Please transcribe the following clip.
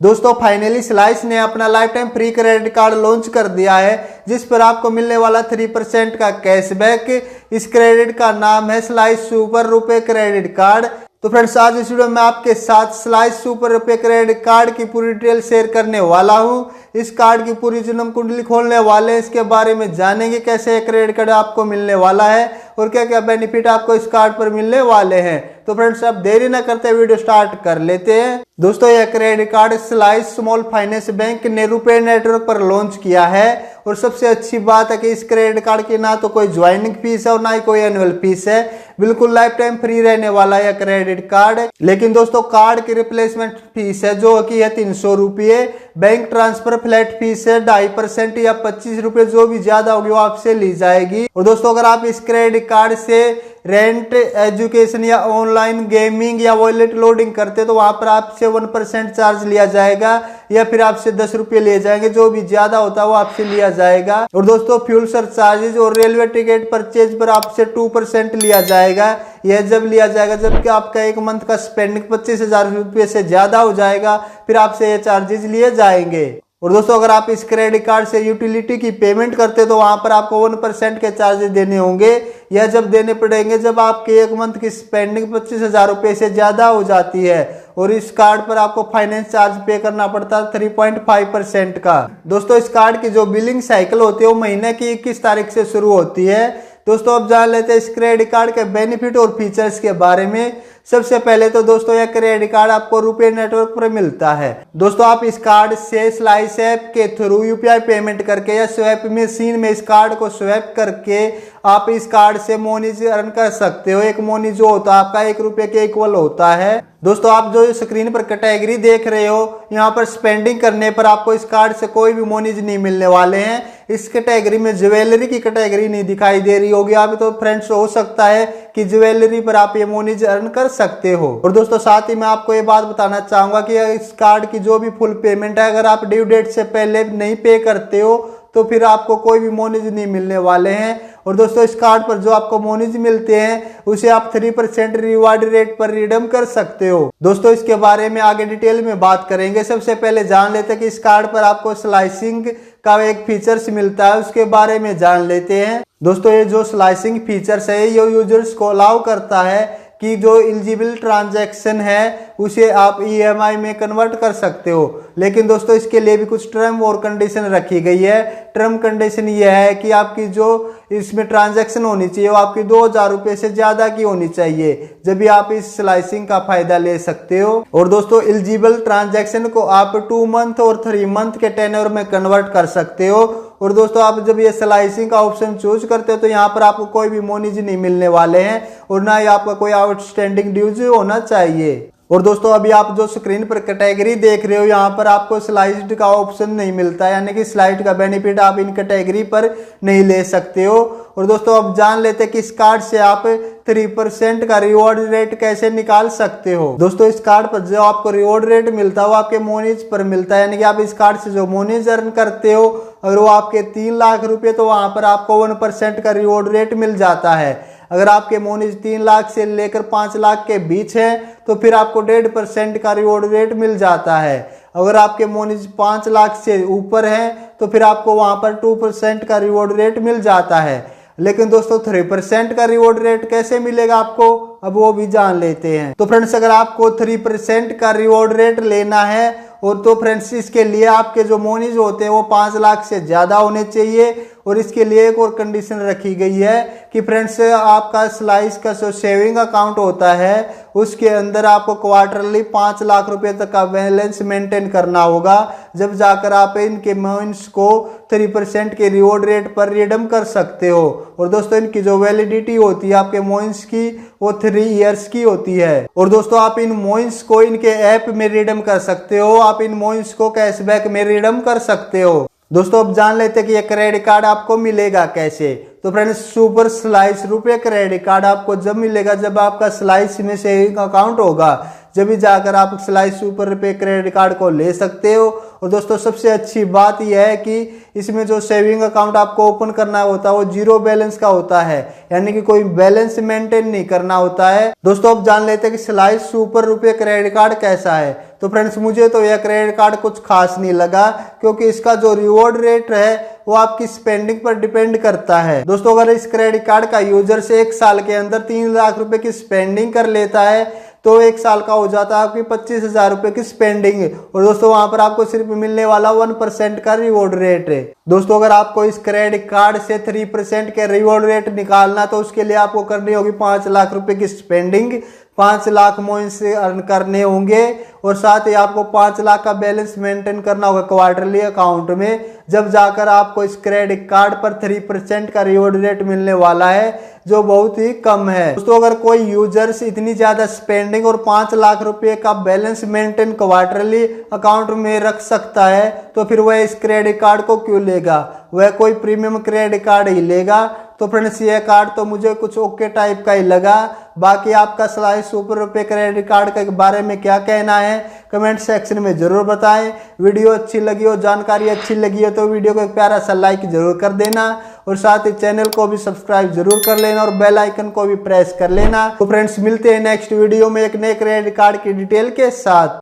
दोस्तों finally slice ने अपना life time free credit card launch कर दिया है, जिस पर आपको मिलने वाला 3% का कैशबैक। इस क्रेडिट का नाम है स्लाइस सुपर रुपए क्रेडिट कार्ड। तो फ्रेंड्स, आज इस वीडियो में आपके साथ स्लाइस सुपर रुपए क्रेडिट कार्ड की पूरी डिटेल शेयर करने वाला हूं। इस कार्ड की पूरी जन्म कुंडली खोलने वाले हैं, इसके बारे में जानेंगे कैसे ये क्रेडिट कार्ड आपको मिलने वाला है और क्या क्या बेनिफिट आपको इस कार्ड पर मिलने वाले हैं। तो फ्रेंड्स, अब देरी न करते वीडियो स्टार्ट कर लेते हैं। दोस्तों, यह credit card slice small finance bank ने रुपए नेटवर्क पर लॉन्च किया है और सबसे अच्छी बात है कि इस क्रेडिट कार्ड की ना तो कोई ज्वाइनिंग फीस है और ना ही कोई एनुअल फीस है। बिल्कुल लाइफ टाइम फ्री रहने वाला यह क्रेडिट कार्ड। लेकिन दोस्तों, कार्ड की रिप्लेसमेंट फीस है जो कि है 300 रुपये। बैंक ट्रांसफर फ्लैट फीस है 2.5% या 25 रुपये, जो भी ज्यादा होगी वो आपसे ली जाएगी। और दोस्तों, अगर आप इस क्रेडिट कार्ड से रेंट, एजुकेशन या ऑनलाइन गेमिंग या वॉलेट लोडिंग करते तो वहां पर आपसे 1% चार्ज लिया जाएगा या फिर आपसे 10 रुपये लिए जाएंगे, जो भी ज्यादा होता है वो आपसे लिया जाएगा। और दोस्तों, फ्यूल सरचार्जेज और रेलवे टिकट परचेज पर आपसे 2% लिया जाएगा। यह जब लिया जाएगा जबकि आपका एक मंथ का स्पेंडिंग 25,000 रुपये से ज्यादा हो जाएगा, फिर आपसे ये चार्जेज लिए जाएंगे। और दोस्तों, अगर आप इस क्रेडिट कार्ड से यूटिलिटी की पेमेंट करते तो वहां पर आपको 1% के चार्जेस देने होंगे। यह जब देने पड़ेंगे जब आपके एक मंथ की स्पेंडिंग 25,000 रुपये से ज्यादा हो जाती है। और इस कार्ड पर आपको फाइनेंस चार्ज पे करना पड़ता है 3.5% का। दोस्तों, इस कार्ड की जो बिलिंग साइकिल होती है वो महीने की 21 तारीख से शुरू होती है। दोस्तों, अब जान लेते हैं इस क्रेडिट कार्ड के बेनिफिट और फीचर्स के बारे में। सबसे पहले तो दोस्तों, यह क्रेडिट कार्ड आपको रुपए नेटवर्क पर मिलता है। दोस्तों, आप इस कार्ड से स्लाइस ऐप के थ्रू यूपीआई पेमेंट करके या स्वैप मशीन में इस कार्ड को स्वैप करके आप इस कार्ड से मोनीज अर्न कर सकते हो। एक मोनी जो होता है आपका 1 रुपये के इक्वल होता है। दोस्तों, आप जो स्क्रीन पर कैटेगरी देख रहे हो, यहाँ पर स्पेंडिंग करने पर आपको इस कार्ड से कोई भी मोनीज नहीं मिलने वाले हैं। इस कैटेगरी में ज्वेलरी की कैटेगरी नहीं दिखाई दे रही होगी आप तो फ्रेंड्स, हो सकता है कि ज्वेलरी पर आप ये मोनीज अर्न कर सकते हो। और दोस्तों, साथ ही मैं आपको ये बात बताना चाहूंगा कि इस कार्ड की जो भी फुल पेमेंट है, अगर आप ड्यू डेट से पहले नहीं पे करते हो तो फिर आपको कोई भी मोनीज नहीं मिलने वाले हैं। और दोस्तों, इस कार्ड पर जो आपको मोनीज मिलते हैं उसे आप 3% रिवार्ड रेट पर रिडीम कर सकते हो। दोस्तों, इसके बारे में आगे डिटेल में बात करेंगे। सबसे पहले जान लेते हैं कि इस कार्ड पर आपको स्लाइसिंग का एक फीचर्स मिलता है, उसके बारे में जान लेते हैं। दोस्तों, ये जो स्लाइसिंग फीचर्स है ये यूजर्स को अलाउ करता है कि जो एलिजिबल ट्रांजैक्शन है उसे आप ईएमआई में कन्वर्ट कर सकते हो। लेकिन दोस्तों, इसके लिए भी कुछ टर्म और कंडीशन रखी गई है। टर्म कंडीशन ये है कि आपकी जो इसमें ट्रांजैक्शन होनी चाहिए वो आपकी 2,000 रुपये से ज्यादा की होनी चाहिए, जब भी आप इस स्लाइसिंग का फायदा ले सकते हो। और दोस्तों, एलिजिबल ट्रांजैक्शन को आप 2 मंथ और 3 मंथ के टेन्योर में कन्वर्ट कर सकते हो। और दोस्तों, आप जब ये स्लाइसिंग का ऑप्शन चूज करते हो तो यहाँ पर आपको कोई भी मोनीज नहीं मिलने वाले हैं और ना ही आपका कोई आउटस्टैंडिंग ड्यूज होना चाहिए। और दोस्तों, अभी आप जो स्क्रीन पर कैटेगरी देख रहे हो यहाँ पर आपको स्लाइस्ड का ऑप्शन नहीं मिलता है, यानी कि स्लाइड का बेनिफिट आप इन कैटेगरी पर नहीं ले सकते हो। और दोस्तों, अब जान लेते हैं कि इस कार्ड से आप 3% का रिवॉर्ड रेट कैसे निकाल सकते हो। दोस्तों, इस कार्ड पर जो आपको रिवॉर्ड रेट मिलता है वो आपके मोनीज पर मिलता है, यानी कि आप इस कार्ड से जो मोनीज अर्न करते हो अगर वो आपके 3 लाख रुपए तो वहां पर आपको 1% का रिवॉर्ड रेट मिल जाता है। अगर आपके मोनीज 3 लाख से लेकर 5 लाख के बीच है तो फिर आपको 1.5% का रिवॉर्ड रेट मिल जाता है। अगर आपके मोनीज 5 लाख से ऊपर है तो फिर आपको वहां पर 2% का रिवॉर्ड रेट मिल जाता है। लेकिन दोस्तों, 3% का रिवॉर्ड रेट कैसे मिलेगा आपको, अब वो भी जान लेते हैं। तो फ्रेंड्स, अगर आपको 3% का रिवॉर्ड रेट लेना है और तो फ्रेंड्स इसके लिए आपके जो मोनीज होते हैं वो 5 लाख से ज्यादा होने चाहिए। और इसके लिए एक और कंडीशन रखी गई है कि फ्रेंड्स, आपका स्लाइस का जो सेविंग अकाउंट होता है उसके अंदर आपको क्वार्टरली 5 लाख रुपए तक का बैलेंस मेंटेन करना होगा, जब जाकर आप इनके मोइंस को 3% के रिवॉर्ड रेट पर रिडीम कर सकते हो। और दोस्तों, इनकी जो वैलिडिटी होती है आपके मोइंस की वो 3 इयर्स की होती है। और दोस्तों, आप इन मोइंस को इनके ऐप में रिडीम कर सकते हो, आप इन मोइंस को कैशबैक में रिडीम कर सकते हो। दोस्तों, अब जान लेते हैं कि यह क्रेडिट कार्ड आपको मिलेगा कैसे। तो फ्रेंड्स, सुपर स्लाइस रुपए क्रेडिट कार्ड आपको जब मिलेगा जब आपका स्लाइस में सेविंग अकाउंट होगा। जब भी जाकर आप स्लाइस सुपर रुपए क्रेडिट कार्ड को ले सकते हो। और दोस्तों सबसे अच्छी बात यह है कि इसमें जो सेविंग अकाउंट आपको ओपन करना होता है वो जीरो बैलेंस का होता है, यानी कि कोई बैलेंस मेंटेन नहीं करना होता है। दोस्तों अब जान लेते हैं कि स्लाइस सुपर रुपए क्रेडिट कार्ड कैसा है। तो फ्रेंड्स मुझे तो यह क्रेडिट कार्ड कुछ खास नहीं लगा, क्योंकि इसका जो रिवॉर्ड रेट है वो आपकी स्पेंडिंग पर डिपेंड करता है। दोस्तों अगर इस क्रेडिट कार्ड का यूजर से 1 साल के अंदर 3 लाख रुपए की स्पेंडिंग कर लेता है तो 1 साल का हो जाता है आपकी 25,000 रुपए की स्पेंडिंग। और दोस्तों वहां पर आपको सिर्फ मिलने वाला 1% का रिवॉर्ड रेट है। दोस्तों अगर आपको इस क्रेडिट कार्ड से 3% के रिवॉर्ड रेट निकालना तो उसके लिए आपको करनी होगी 5 लाख रुपए की स्पेंडिंग, 5 लाख मोइन से अर्न करने होंगे और साथ ही आपको 5 लाख का बैलेंस मेंटेन करना होगा क्वार्टरली अकाउंट में। जब जाकर आपको इस क्रेडिट कार्ड पर 3% का रिवॉर्ड रेट मिलने वाला है, जो बहुत ही कम है। दोस्तों अगर कोई यूजर्स इतनी ज्यादा स्पेंडिंग और 5 लाख रुपए का बैलेंस मेंटेन क्वार्टरली अकाउंट में रख सकता है तो फिर वह इस क्रेडिट कार्ड को क्यों लेगा, वह कोई प्रीमियम क्रेडिट कार्ड ही लेगा। तो फ्रेंड्स ये कार्ड तो मुझे कुछ ओके टाइप का ही लगा। बाकी आपका स्लाइस सुपर रुपए क्रेडिट कार्ड के बारे में क्या कहना है कमेंट सेक्शन में जरूर बताएं। वीडियो अच्छी लगी हो, जानकारी अच्छी लगी हो तो वीडियो को एक प्यारा सा लाइक जरूर कर देना और साथ ही चैनल को भी सब्सक्राइब जरूर कर लेना और बेल आइकन को भी प्रेस कर लेना। तो फ्रेंड्स मिलते हैं नेक्स्ट वीडियो में एक नए क्रेडिट कार्ड की डिटेल के साथ।